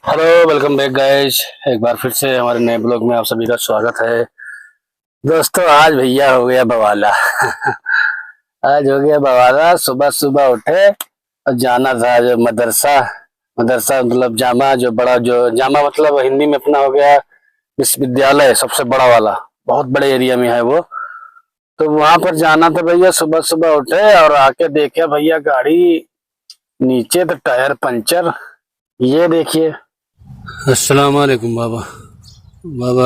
Hello, welcome back guys. एक बार फिर से हमारे नए ब्लॉग में आप सभी का स्वागत है। दोस्तों, आज भैया हो गया बवाला। आज हो गया बवाला। सुबह सुबह उठे और जाना था जो मदरसा। मदरसा मतलब जामा, जो बड़ा, जो जामा मतलब हिंदी में अपना हो गया विश्वविद्यालय, सबसे बड़ा वाला, बहुत बड़े एरिया में है वो। तो वहां पर जाना था भैया। सुबह सुबह उठे और आके देखे भैया गाड़ी नीचे तो टायर पंचर। ये देखिए। अस्सलाम वालेकुम बाबा। बाबा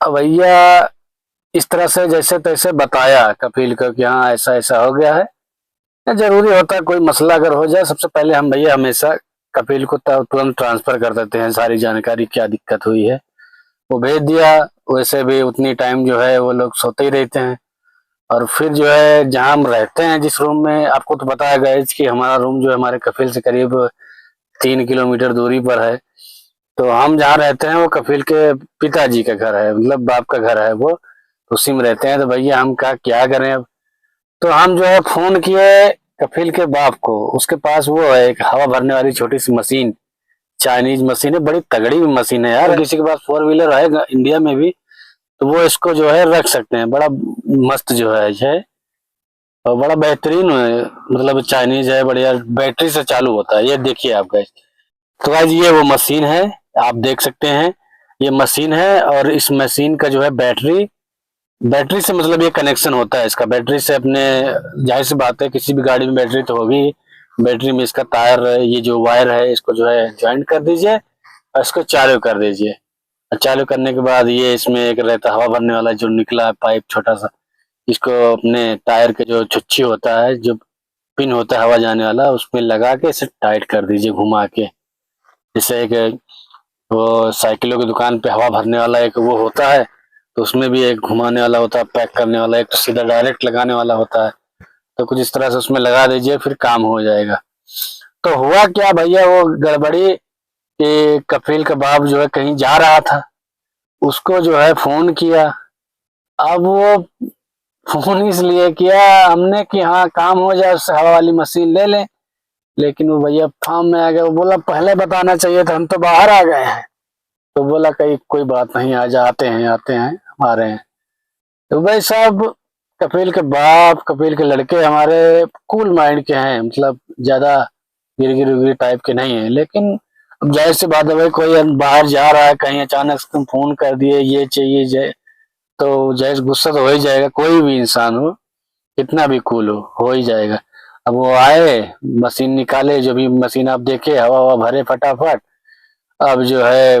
अब भैया इस तरह से जैसे तैसे बताया कपिल को कि हाँ ऐसा ऐसा हो गया है। जरूरी होता है कोई मसला अगर हो जाए, सबसे पहले हम भैया हमेशा कपिल को तुरंत ट्रांसफर कर देते हैं सारी जानकारी, क्या दिक्कत हुई है वो भेज दिया। वैसे भी उतनी टाइम जो है वो लोग सोते ही रहते हैं। और फिर जो है जहाँ हम रहते हैं, जिस रूम में, आपको तो बताया गया कि हमारा रूम जो है हमारे कफिल से करीब 3 किलोमीटर दूरी पर है। तो हम जहाँ रहते हैं वो कफिल के पिताजी का घर है, मतलब बाप का घर है वो, तो उसी में रहते हैं। तो भैया हम का क्या करें अब। तो हम जो है फोन किए कफिल के बाप को। उसके पास वो है एक हवा भरने वाली छोटी सी मशीन, चाइनीज मशीन है, बड़ी तगड़ी मशीन है यार। किसी के पास 4 व्हीलर है इंडिया में भी तो वो इसको जो है रख सकते हैं। बड़ा मस्त जो है और बड़ा बेहतरीन है, मतलब चाइनीज है, बढ़िया बैटरी से चालू होता है। ये देखिए आप गाइस। तो गाइस ये वो मशीन है, आप देख सकते हैं। ये मशीन है और इस मशीन का जो है बैटरी, बैटरी से मतलब ये कनेक्शन होता है इसका। बैटरी से अपने, जाहिर सी बात है किसी भी गाड़ी में बैटरी तो होगी। बैटरी में इसका तार, ये जो वायर है इसको जो है ज्वाइंट कर दीजिए और इसको चालू कर दीजिए। चालू करने के बाद ये इसमें एक रहता है हवा भरने वाला जो निकला है पाइप छोटा सा, इसको अपने टायर के जो छुच्छी होता है, जो पिन होता है हवा जाने वाला, उसमें लगा के इसे टाइट कर दीजिए घुमा के। जैसे एक वो साइकिलों की दुकान पे हवा भरने वाला एक वो होता है, तो उसमें भी एक घुमाने वाला होता है, पैक करने वाला, एक तो सीधा डायरेक्ट लगाने वाला होता है। तो कुछ इस तरह से उसमें लगा दीजिए, फिर काम हो जाएगा। तो हुआ क्या भैया, वो गड़बड़ी कि कफील का बाप जो है कहीं जा रहा था, उसको जो है फोन किया। अब वो फोन इसलिए किया हमने कि हाँ काम हो जाए, उससे हवा वाली मशीन ले लें। लेकिन वो भैया फार्म में आ गया। वो बोला पहले बताना चाहिए था, हम तो बाहर आ गए हैं। तो बोला कहीं कोई बात नहीं, आज आते हैं आते हैं हम आ रहे हैं। तो भाई साहब, कपिल के बाप, कपिल के लड़के हमारे कूल माइंड के हैं, मतलब ज्यादा गिरगिर उगिर टाइप के नहीं है। लेकिन अब जाहिर सी बात है भाई, कोई बाहर जा रहा है कहीं, अचानक से तुम फोन कर दिए ये चाहिए तो जाहिर गुस्सा तो हो ही जाएगा। कोई भी इंसान हो, कितना भी कूल हो ही जाएगा। अब वो आए, मशीन निकाले, जो भी मशीन आप देखे, हवा हवा भरे फटाफट। अब जो है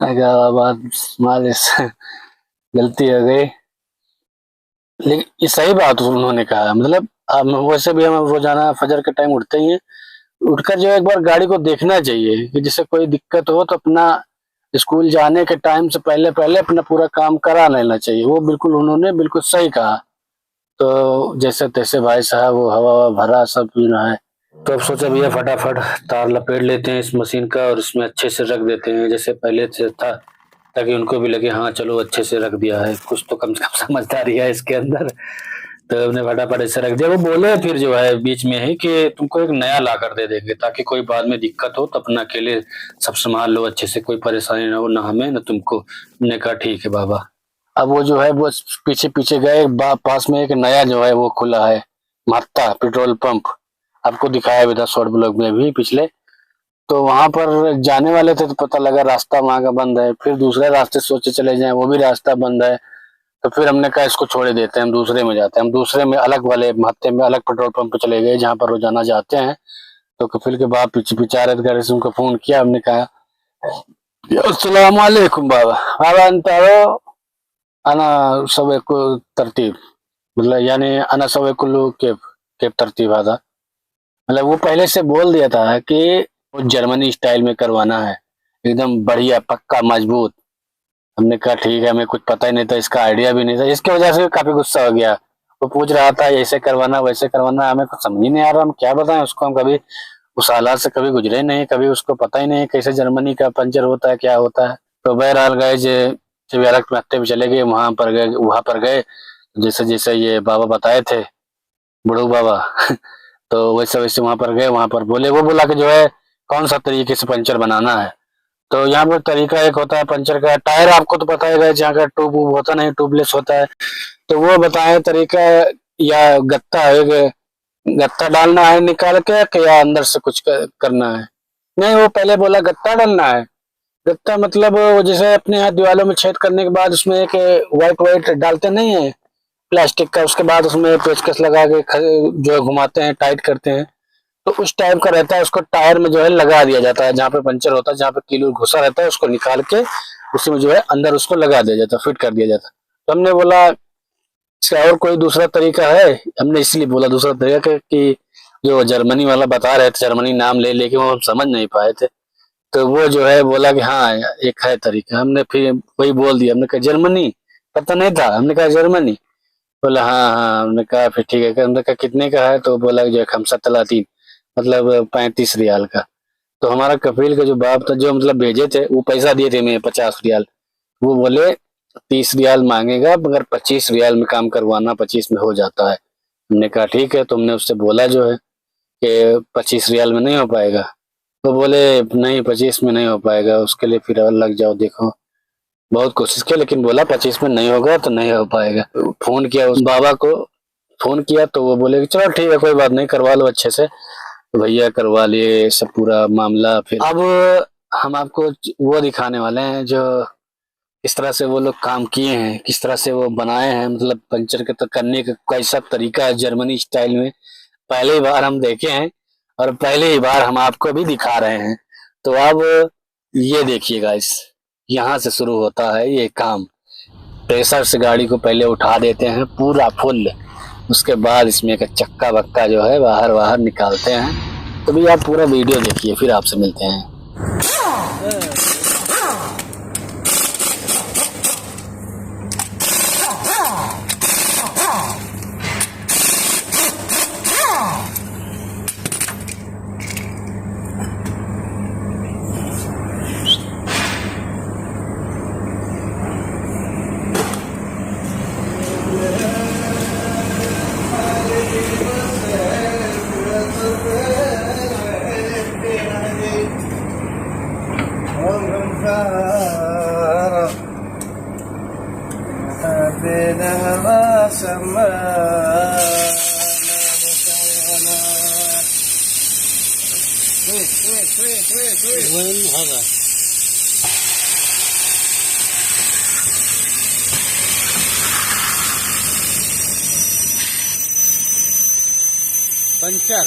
मैं कहा बात मालिश गलती हो गई। लेकिन ये सही बात उन्होंने कहा, मतलब वैसे भी हम रोजाना फजर के टाइम उठते ही हैं। उठकर जो है एक बार गाड़ी को देखना चाहिए कि जिससे कोई दिक्कत हो तो अपना स्कूल जाने के टाइम से पहले पहले अपना पूरा काम करा लेना चाहिए। वो बिल्कुल उन्होंने बिल्कुल सही कहा। तो जैसे तैसे भाई साहब वो हवा ववा भरा सब पीना है। तो अब सोचा भैया फटाफट तार लपेट लेते हैं इस मशीन का और इसमें अच्छे से रख देते हैं जैसे पहले से था, ताकि उनको भी लगे हाँ चलो अच्छे से रख दिया है, कुछ तो कम से कम समझदारी है इसके अंदर। तो हमने फटाफट ऐसे रख दिया। वो बोले फिर जो है बीच में ही कि तुमको एक नया ला कर दे देंगे, ताकि कोई बाद में दिक्कत हो तो अपना अकेले सब संभाल लो अच्छे से, कोई परेशानी ना हो, ना हमें ना तुमको। हमने कहा ठीक है बाबा। अब वो जो है वो पीछे पीछे गए, पास में एक नया जो है वो खुला है, महत्ता पेट्रोल पंप। आपको दिखाया भी था शॉर्ट ब्लॉग में भी पिछले। तो वहां पर जाने वाले थे तो पता लगा रास्ता वहां का बंद है। फिर दूसरे रास्ते सोचे चले जाएं, वो भी रास्ता बंद है। तो फिर हमने कहा इसको छोड़े देते हैं, हम दूसरे में जाते हैं। हम दूसरे में अलग वाले महत्ते में अलग पेट्रोल पंप पे चले गए जहाँ पर रोजाना जाते हैं। तो कपिल के बाप पीछे पीछे आ रहे थे, घर से उनको फोन किया। हमने कहा अस्सलाम वालेकुम बाबा। बाबा अंतारो अना सबे को तरतीब, मतलब यानी अना सबे कुल्लू केफ तरतीब था। मतलब वो पहले से बोल दिया था कि वो जर्मनी स्टाइल में करवाना है, एकदम बढ़िया पक्का मजबूत। हमने कहा ठीक है, हमें कुछ पता ही नहीं था, इसका आइडिया भी नहीं था, इसकी वजह से काफी गुस्सा हो गया। वो पूछ रहा था ऐसे करवाना वैसे करवाना, हमें कुछ समझ ही नहीं आ रहा, हम क्या बताएं उसको, हम कभी उस हालात से कभी गुजरे नहीं, कभी उसको पता ही नहीं कैसे जर्मनी का पंचर होता है क्या होता है। तो बहरहाल गए चिवियारक मत्ते भी चले गए, वहां पर गए जैसे जैसे ये बाबा बताए थे, बुढ़ू बाबा तो वैसे वैसे वहां पर गए, वहां पर वो बोला कि जो है कौन सा तरीके से पंचर बनाना है। तो यहाँ पर तरीका एक होता है पंचर का, टायर आपको तो पता है जहाँ का ट्यूब होता नहीं, ट्यूबलेस होता है। तो वो बताए तरीका, या गत्ता है गत्ता डालना है निकाल के, कि या अंदर से कुछ करना है। नहीं, वो पहले बोला गत्ता डालना है। गत्ता मतलब वो जैसे अपने यहाँ दीवालों में छेद करने के बाद उसमें एक व्हाइट व्हाइट डालते नहीं है प्लास्टिक का, उसके बाद उसमें पेचकस लगा के जो है घुमाते हैं, टाइट करते हैं। तो उस टाइप का रहता है, उसको टायर में जो है लगा दिया जाता है, जहाँ पे पंचर होता है, जहाँ पे कील घुसा रहता है, उसको निकाल के उसी में जो है अंदर उसको लगा दिया जाता है, फिट कर दिया जाता है। तो हमने बोला इसका और कोई दूसरा तरीका है? हमने इसलिए बोला दूसरा तरीका कि जो जर्मनी वाला बता रहे थे, जर्मनी नाम ले लेके वो हम समझ नहीं पाए थे। तो वो जो है बोला कि हाँ एक है तरीका। हमने फिर वही बोल दिया, हमने कहा जर्मनी, पता नहीं था, हमने कहा जर्मनी। बोला हाँ हाँ, हमने कहा फिर ठीक है। हमने कहा कितने का है? तो बोला जो है खमसा तलातीन, मतलब 35 रियाल का। तो हमारा कपिल का जो बाप था, जो मतलब भेजे थे, वो पैसा दिए थे मैं 50 रियाल। वो बोले 30 रियाल मांगेगा, मगर 25 रियाल में काम करवाना, 25 में हो जाता है। हमने कहा ठीक है। तुमने उससे बोला जो है कि 25 रियाल में नहीं हो पाएगा? तो बोले नहीं 25 में नहीं हो पाएगा, उसके लिए फिर और लग जाओ। देखो बहुत कोशिश की, लेकिन बोला 25 में नहीं होगा तो नहीं हो पाएगा। फोन किया उस बाबा को, फोन किया तो वो बोले कि चलो ठीक है कोई बात नहीं, करवा लो अच्छे से। तो भैया करवा लिए सब पूरा मामला। फिर अब हम आपको वो दिखाने वाले हैं जो किस तरह से वो लोग काम किए हैं, किस तरह से वो बनाए हैं, मतलब पंचर के तो करने का कैसा तरीका है जर्मनी स्टाइल में। पहली बार हम देखे हैं और पहली ही बार हम आपको भी दिखा रहे हैं। तो अब ये देखिएगा, इस यहाँ से शुरू होता है ये काम। प्रेशर से गाड़ी को पहले उठा देते हैं पूरा फुल, उसके बाद इसमें का चक्का बक्का जो है बाहर बाहर निकालते हैं। तो भी आप पूरा वीडियो देखिए, फिर आपसे मिलते हैं। पंचर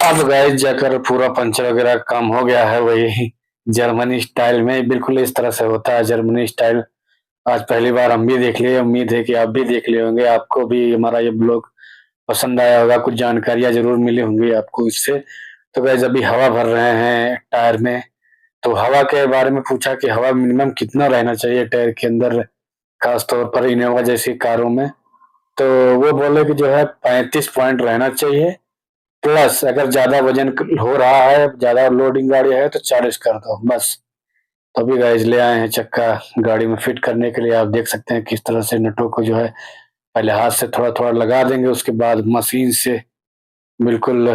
अब गाइस जाकर पूरा पंचर वगैरह काम हो गया है, वही जर्मनी स्टाइल में बिल्कुल इस तरह से होता है जर्मनी स्टाइल। आज पहली बार हम भी देख लिए, उम्मीद है कि आप भी देख लिए होंगे, आपको भी हमारा ये ब्लॉग पसंद आया होगा, कुछ जानकारियां जरूर मिली होंगी आपको इससे। तो गाइस अभी हवा भर रहे हैं टायर में, तो हवा के बारे में पूछा कि हवा मिनिमम कितना रहना चाहिए टायर के अंदर, खास तौर पर इनोवा जैसी कारों में। तो वो बोले कि जो है 35 पॉइंट रहना चाहिए, प्लस अगर ज्यादा वजन हो रहा है, ज्यादा लोडिंग गाड़ी है तो 40 कर दो बस। तो अभी गाइस ले आए हैं चक्का गाड़ी में फिट करने के लिए। आप देख सकते हैं किस तरह से नटों को जो है पहले हाथ से थोड़ा थोड़ा लगा देंगे, उसके बाद मशीन से बिल्कुल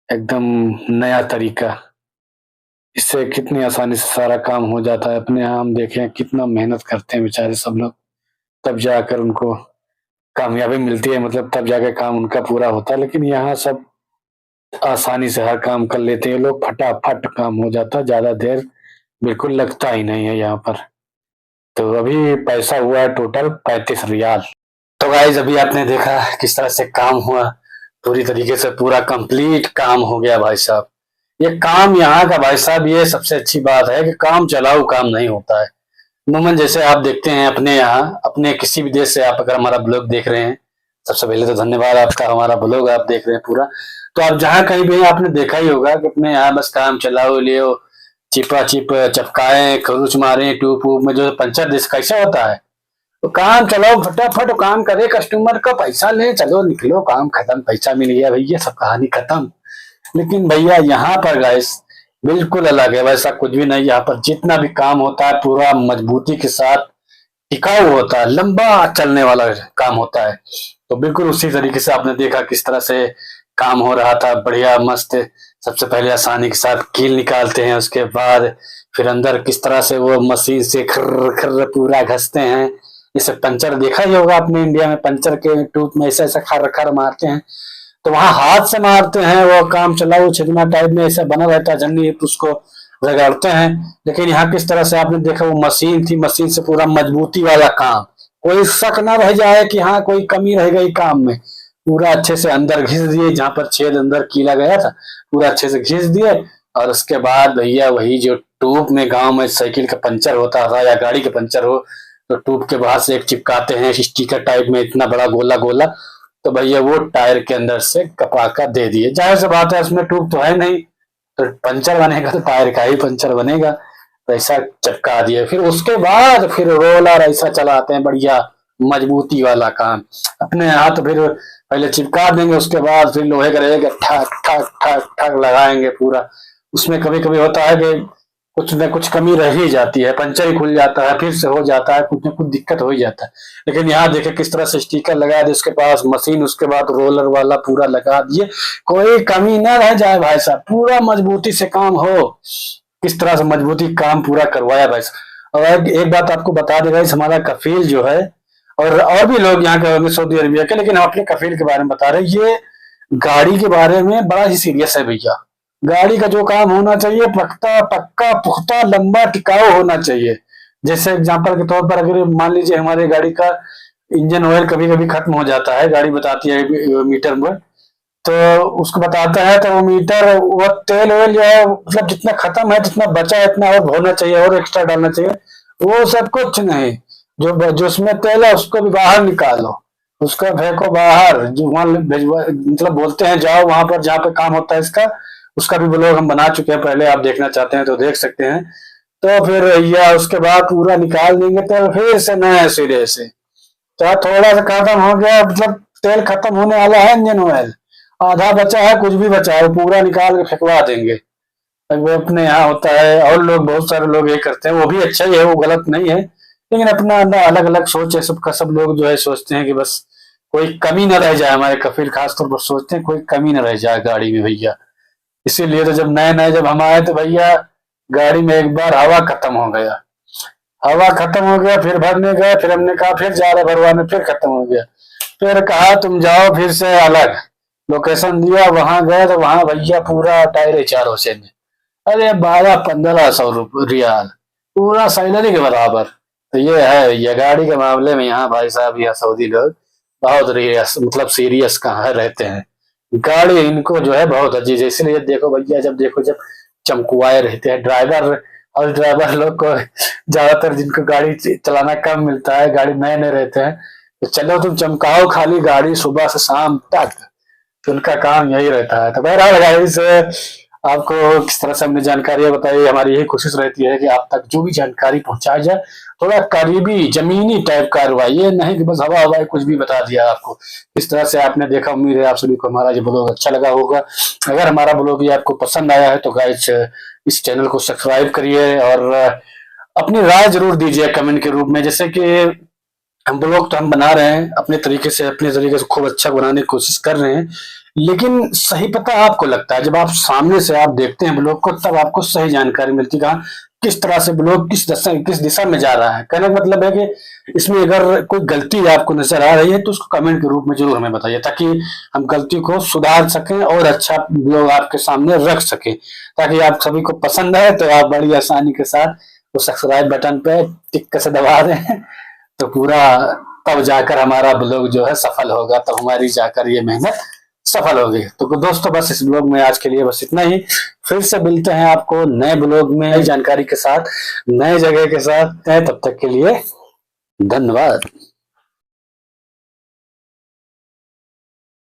एकदम नया तरीका, इससे कितनी आसानी से सारा काम हो जाता है। अपने यहाँ हम देखें कितना मेहनत करते हैं बेचारे सब लोग, तब जाकर उनको कामयाबी मिलती है, मतलब तब जाकर काम उनका पूरा होता है। लेकिन यहाँ सब आसानी से हर काम कर लेते हैं लोग, फटाफट काम हो जाता है, ज्यादा देर बिल्कुल लगता ही नहीं है यहाँ पर। तो अभी पैसा हुआ है टोटल 35 रियाल। तो गाइस अभी आपने देखा किस तरह से काम हुआ, पूरी तरीके से पूरा कंप्लीट काम हो गया भाई साहब। ये काम यहाँ का भाई साहब, ये सबसे अच्छी बात है कि काम चलाऊ काम नहीं होता है। अमूमन जैसे आप देखते हैं अपने यहाँ, अपने किसी भी देश से आप अगर हमारा ब्लॉग देख रहे हैं, सबसे पहले तो धन्यवाद आपका, हमारा ब्लॉग आप देख रहे हैं पूरा। तो आप जहाँ कहीं भी आपने देखा ही होगा कि अपने यहाँ बस काम चलाओ, लियो चिपा चिप चपकाए, खरुच मारे, ट्यूब वूब में जो पंचर दिस कैसा होता है, तो काम चलाओ फटाफट काम करे, कस्टमर का पैसा ले, चलो निकलो, काम खत्म, पैसा मिल गया भैया, सब कहानी खत्म। लेकिन भैया यहाँ पर गाइस बिल्कुल अलग है, वैसा कुछ भी नहीं। यहाँ पर जितना भी काम होता है पूरा मजबूती के साथ टिकाऊ होता है, लंबा चलने वाला काम होता है। तो बिल्कुल उसी तरीके से आपने देखा किस तरह से काम हो रहा था, बढ़िया मस्त। सबसे पहले आसानी के साथ कील निकालते हैं, उसके बाद फिर अंदर किस तरह से वो मशीन से खर्र खर्र पूरा घसते हैं। जैसे पंचर देखा ही होगा आपने, इंडिया में पंचर के टूथ में ऐसा ऐसा खर खर मारते हैं, तो वहां हाथ से मारते हैं, वो काम चलाओ छिदना टाइप में ऐसा बना रहता है झन्नी, तो उसको रगड़ते हैं। लेकिन यहाँ किस तरह से आपने देखा वो मशीन थी, मशीन से पूरा मजबूती वाला काम, कोई शक ना रह जाए कि हाँ कोई कमी रह गई काम में। पूरा अच्छे से अंदर घिस दिए, जहां पर छेद अंदर कीला गया था पूरा अच्छे से घिस दिए। और उसके बाद भैया वही जो ट्यूब में गांव में साइकिल का पंचर होता था या गाड़ी का पंचर हो, तो ट्यूब के बाहर से एक चिपकाते हैं स्टिकर टाइप में, इतना बड़ा गोला गोला, तो भैया वो टायर के अंदर से कपा कर दे दिए। जाहिर सी बात है उसमें ट्यूब तो है नहीं, तो पंचर बनेगा तो टायर का ही पंचर बनेगा, तो ऐसा चिपका दिए। फिर उसके बाद फिर रोलर ऐसा चलाते हैं, बढ़िया मजबूती वाला काम। अपने हाथ फिर पहले चिपका देंगे, उसके बाद फिर लोहे का रहेगा, ठक ठक ठक ठक लगाएंगे पूरा। उसमें कभी कभी होता है कि कुछ न कुछ कमी रह ही जाती है, पंचर ही खुल जाता है, फिर से हो जाता है, कुछ न कुछ दिक्कत हो ही जाता है। लेकिन यहाँ देखे किस तरह से स्टिकर लगा दिए, उसके पास मशीन, उसके बाद रोलर वाला पूरा लगा दिए, कोई कमी ना रह जाए भाई साहब, पूरा मजबूती से काम हो। किस तरह से मजबूती काम पूरा करवाया भाई साहब। और एक बात आपको बता दे भाई, हमारा कफील जो है और भी लोग यहाँ के होंगे सऊदी अरबिया के, लेकिन हम अपने कफील के बारे में बता रहे हैं। ये गाड़ी के बारे में बड़ा ही सीरियस है भैया। गाड़ी का जो काम होना चाहिए पक्का पक्का पुख्ता लंबा टिकाऊ होना चाहिए। जैसे एग्जांपल के तौर पर अगर मान लीजिए हमारी गाड़ी का इंजन ऑयल कभी कभी खत्म हो जाता है, गाड़ी बताती है मीटर में, तो उसको बताता है तो वो मीटर वो तेल ऑयल या मतलब जितना खत्म है जितना बचा है इतना और होना चाहिए और एक्स्ट्रा डालना चाहिए। वो सब कुछ नहीं, जो जो उसमें तेल है उसको भी बाहर निकालो, उसका फेंको बाहर, जो वहां भिजवा मतलब बोलते हैं जाओ वहां पर जहाँ पे काम होता है इसका, उसका भी ब्लॉग हम बना चुके हैं पहले, आप देखना चाहते हैं तो देख सकते हैं। तो फिर या उसके बाद पूरा निकाल देंगे तो फिर से नया सिरे से। तो थोड़ा सा खत्म हो गया मतलब तेल खत्म होने वाला है, इंजन ऑयल आधा बचा है, कुछ भी बचा है पूरा निकाल के फेंकवा देंगे। वो अपने यहाँ होता है और लोग बहुत सारे लोग ये करते हैं, वो भी अच्छा ही है, वो गलत नहीं है, लेकिन अपना अलग अलग सोच है सबका। सब लोग जो है सोचते हैं कि बस कोई कमी न रह जाए, हमारे कफील खासतौर पर सोचते हैं कोई कमी न रह जाए गाड़ी में भैया। इसीलिए तो जब नए नए जब हम आए तो भैया गाड़ी में एक बार हवा खत्म हो गया, हवा खत्म हो गया, फिर भरने गए, फिर हमने कहा फिर जा रहे भरवाने, फिर खत्म हो गया, फिर कहा तुम जाओ फिर से अलग लोकेशन दिया, वहां गए तो वहां भैया पूरा टायर है चारों से में, अरे 12-1500 रियाल, पूरा सैलरी के बराबर। तो ये है ये गाड़ी के मामले में यहाँ भाई साहब यहाँ सऊदी लोग बहुत मतलब सीरियस कहाँ रहते हैं। गाड़ी इनको जो है बहुत अजीज है, इसलिए देखो भैया जब देखो जब चमकुआए रहते हैं ड्राइवर, और ड्राइवर लोग को ज्यादातर जिनको गाड़ी चलाना कम मिलता है, गाड़ी नए नए रहते हैं, तो चलो तुम चमकाओ खाली गाड़ी सुबह से शाम तक, तो उनका काम यही रहता है। तो बहरहाल गाइस आपको किस तरह से हमने जानकारी बताई, हमारी यही कोशिश रहती है कि आप तक जो भी जानकारी पहुंचाई जाए थोड़ा करीबी जमीनी टाइप कार्रवाई, ये नहीं कि बस हवा हवाई कुछ भी बता दिया आपको। इस तरह से आपने देखा, उम्मीद है आप सभी को हमारा ये ब्लॉग अच्छा लगा होगा। अगर हमारा ब्लॉग ये आपको पसंद आया है तो गाइस इस चैनल को सब्सक्राइब करिए और अपनी राय जरूर दीजिए कमेंट के रूप में। जैसे कि हम ब्लॉग तो हम बना रहे हैं अपने तरीके से, अपने तरीके से खूब अच्छा बनाने की कोशिश कर रहे हैं, लेकिन सही पता आपको लगता है जब आप सामने से आप देखते हैं ब्लॉग को, तब आपको सही जानकारी मिलती है किस तरह से ब्लॉग किस दिशा में जा रहा है। कहने का मतलब है कि इसमें अगर कोई गलती आपको नजर आ रही है तो उसको कमेंट के रूप में जरूर हमें बताइए, ताकि हम गलती को सुधार सकें और अच्छा ब्लॉग आपके सामने रख सकें, ताकि आप सभी को पसंद आए तो आप बड़ी आसानी के साथ वो सब्सक्राइब बटन पे टिक से दबा दें, तो पूरा तब जाकर हमारा ब्लॉग जो है सफल होगा, तब हमारी जाकर ये मेहनत सफल होगी। तो दोस्तों बस इस ब्लॉग में आज के लिए बस इतना ही, फिर से मिलते हैं आपको नए ब्लॉग में नई जानकारी के साथ, नए जगह के साथ। तब तक के लिए धन्यवाद।